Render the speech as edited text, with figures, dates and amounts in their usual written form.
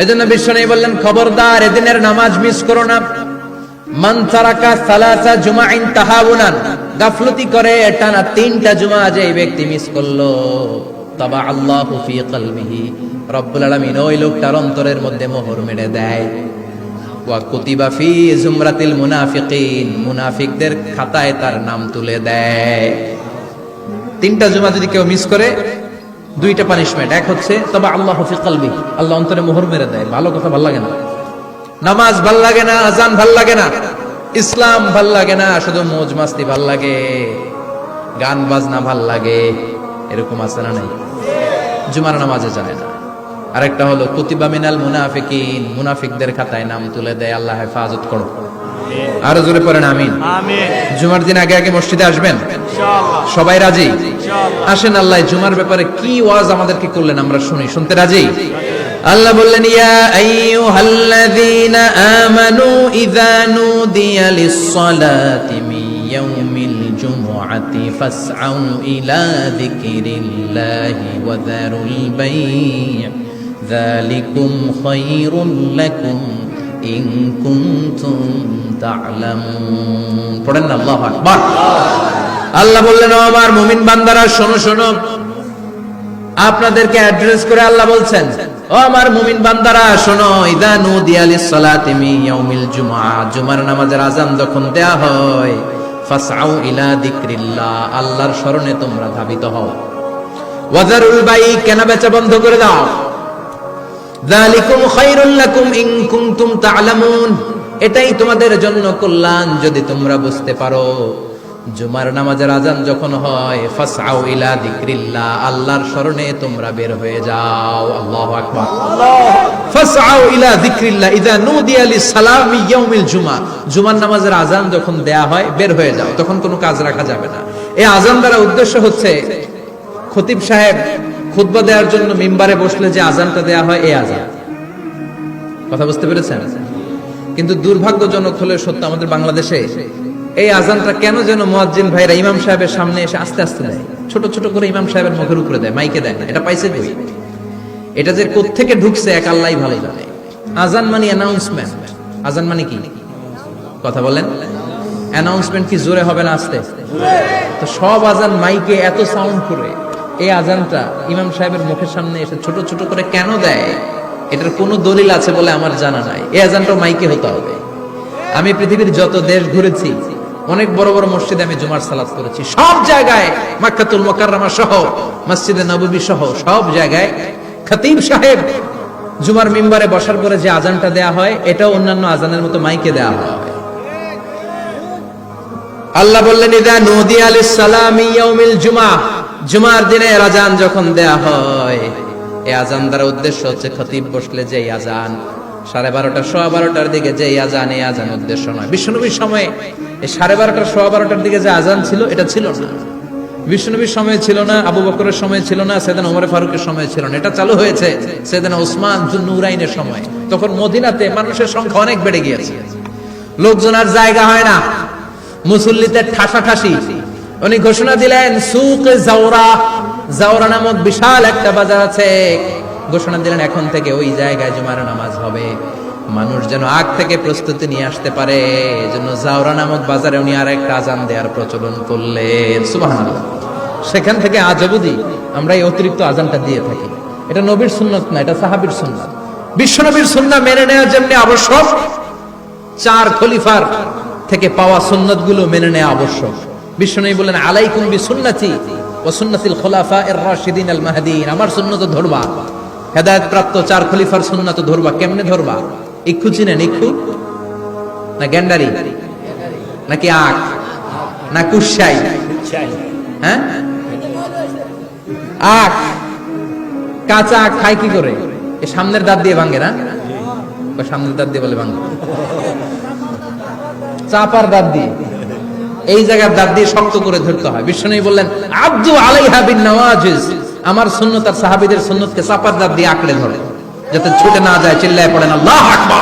এজন্য বিশ্বনবী বললেন, খবরদার এদিনের নামাজ মিস করো না। মান তারাকা সালাসা জুমাইন তাহাউনান, গাফলতি করে টানা 3টা জুমা যে ব্যক্তি মিস করলো, তাবা আল্লাহু ফি কলবিহি, রব্বুল আলামিন ওই লোকটার অন্তরের মধ্যে মোহর মেরে দেয়। ওয়া কুতিবা ফি জুমরাতিল মুনাফিকিন, মুনাফিকদের খাতায় তার নাম তুলে দেয়। 3টা জুমা যদি কেউ মিস করে, 2টা পানিশমেন্ট। এক হচ্ছে তাবা আল্লাহু ফি কলবি, আল্লাহ অন্তরে মোহর মেরে দেয়। ভালো কথা ভাল লাগে না, নামাজ ভাল লাগে না, আজান ভাল লাগে না, ইসলাম ভাল লাগে না, শুধু মৌজ মাস্তি ভাল লাগে, গান বাজনা ভাল লাগে, এরকম আছে না নাই? জুমার নামাজে জানে না। আরেকটা হলো কুতিবা মিনাল মুনাফিকিন, মুনাফিকদের খাতায় নাম তুলে দেয়। আল্লাহ হেফাজত করো। আরো জোরে পড়েন আমিন। জুমার দিন আগে আগে মসজিদে আসবেন ইনশাআল্লাহ। সবাই রাজি? আসেন, আল্লাহ জুমার ব্যাপারে কি ওয়াজ আমাদেরকে করলেন আমরা শুনি। শুনতে রাজি? আল্লাহ বললেন, ইয়া আইয়ুহাল্লাযীনা আমানু ইযা নুদিয়া লিস-সালাতি মিন ইয়াউমিল জুমআতি ফাসআউ ইলা যিকরিল্লাহি ওয়া যারুল বাই', যালিকুম খায়রুল লাকুম ইন কুনতুম তা'লামুন। পড়েন না আল্লাহু আকবার। আল্লাহ বললেন, ও আমার মুমিন বান্দারা শোনো শোনো। আপনাদেরকে অ্যাড্রেস করে আল্লাহ বলছেন, ও আমার মুমিন বান্দারা শোনো, ইযা নুদিয়া লিস-সালাতি মিন ইয়াউমিল জুমআ, জুমার নামাজের আযান যখন দেয়া হয়, ফাসআউ ইলা যিকরিল্লাহ, আল্লাহর স্মরণে তোমরা ধাবিত হও। ওয়া যারুল বাই', কেনা বেচা বন্ধ করে দাও। যালিকুম খায়রুল লাকুম ইন কুনতুম তা'লামুন, এটাই তোমাদের জন্য কল্যাণ যদি তোমরা বুঝতে পারো। জুমার নামাজের আযান যখন হয়, ফাসআউ ইলা যিকরিল্লাহ, আল্লাহর স্মরণে তোমরা বের হয়ে যাও। আল্লাহু আকবার। ফাসআউ ইলা যিকরিল্লাহ ইযা নুদিয়া লিস-সালামি ইয়াউমিল জুমআ, জুমার নামাজের আযান যখন দেয়া হয় বের হয়ে যাও, তখন কোনো কাজ রাখা যাবে না। এই আযান দ্বারা উদ্দেশ্য হচ্ছে খতিব সাহেব খুতবা দেওয়ার জন্য মিম্বারে বসলে যে আযানটা দেয়া হয়, এই আযান। কথা বুঝতে পেরেছেন? কিন্তু দুর্ভাগ্যজনক হলে সত্য, আমাদের বাংলাদেশে এই আযানটা কেন যেন মুয়াজ্জিন ভাইরা ইমাম সাহেবের সামনে এসে আস্তে আস্তে দেয়, ছোট ছোট করে ইমাম সাহেবের মুখের উপরে দেয়, মাইকে দেয় না। এটা পাইছে কই? এটা যে কোত্থেকে ঢুকছে এক আল্লাহই ভালো জানে। আযান মানে অ্যানাউন্সমেন্ট। আযান মানে কি? কথা বলেন। অ্যানাউন্সমেন্ট কি জোরে হবে না আস্তে? তো সব আযান মাইকে এত সাউন্ড করে, এই আযানটা ইমাম সাহেবের মুখের সামনে এসে ছোট ছোট করে কেন দেয়? এটার কোনো দলিল আছে বলে আমার জানা নাই। এই আযানটা মাইকে হতে হবে। আমি পৃথিবীর যত দেশ ঘুরেছি, অনেক বড় বড় মসজিদে আমি জুমার সালাত করেছি, সব জায়গায় মক্কাতুল মুকাররমা সহ মসজিদে নববী সহ সব জায়গায় খতিব সাহেব জুমার মিম্বারে বসার পরে যে আযানটা দেয়া হয়, এটাও অন্যান্য আযানের মতো মাইকে দেয়া হয়। আল্লাহ বললেন, ইযা নুদিয়া লিস-সালামি ইয়াউমিল জুমআ, জুমার দিনের আযান যখন দেয়া হয়, এই আযান দ্বারা উদ্দেশ্য হচ্ছে খতিব বসলে যে আযান 12:30 12:15 দিকে যে আযান, এই আযান উদ্দেশ্য নয়। বিশ্বনবীর সময়ে এই 12:30 12:15 দিকে যে আযান ছিল, এটা ছিল না। বিশ্বনবীর সময় ছিল না, আবু বকরের সময় ছিল না, সাইয়েদনা ওমর ফারুকের সময় ছিল না। এটা চালু হয়েছে সাইয়েদনা উসমান যুন্নুরাইনের সময়। তখন মদিনাতে মানুষের সংখ্যা অনেক বেড়ে গিয়েছে, লোকজন আর জায়গা হয় না, মুসল্লিতে ঠাসাঠাসি। উনি ঘোষণা দিলেন, সুকে জাওরা, জাওরা নামক বিশাল একটা বাজার আছে, ঘোষণা দিলেন এখন থেকে ওই জায়গায় জুমার নামাজ হবে। মানুষ যেন আগ থেকে প্রস্তুতি নিয়ে আসতে পারে, এজন্য জাওরা নামক বাজারে উনি আর একটা আযান দেওয়ার প্রচলন করলেন। সুবহানাল্লাহ। সেখান থেকে আজ অবধি আমরা এই অতিরিক্ত আযানটা দিয়ে থাকি। এটা নবীর সুন্নাত না, এটা সাহাবীর সুন্নাত। বিশ্বনবীর সুন্নাহ মেনে নেওয়ার জন্য আবশ্যক 4 খলিফার থেকে পাওয়া সুন্নাতগুলো মেনে নেওয়া আবশ্যক। বিশ্বনবী বলেন, আলাইকুম বিসুন্নতি ওয়া সুন্নাতিল খুলাফায়ে রাশিদিন আল মাহদিয়িন, আমার সুন্নাত ধরবা। হেদায়েত প্রাপ্ত 4 খলিফার সুন্নাত ধরবা। কেমনে ধরবা? ইক্ষু চিনেন? ইক্ষু না গ্যান্ডারি নাকি আখ না কুশাই? হ্যাঁ, আখ। কাঁচা আখ খায় কি করে? এই সামনের দাঁত দিয়ে ভাঙে না? সামনের দাঁত দিয়ে বলে ভাঙে, চাপার দাঁত দিয়ে, এই জায়গার দাঁত দিয়ে শক্ত করে ধরতে হয়। বিশ্বনবী বললেন, আব্দু আলাইহা বিন নওয়াজিজ, আমার সুন্নাত আর সাহাবীদের সুন্নাতকে চাপার দাঁত দিয়ে আঁকড়ে ধরে, যাতে ছুটে না যায়। চিল্লায় পড়েন আল্লাহু আকবার।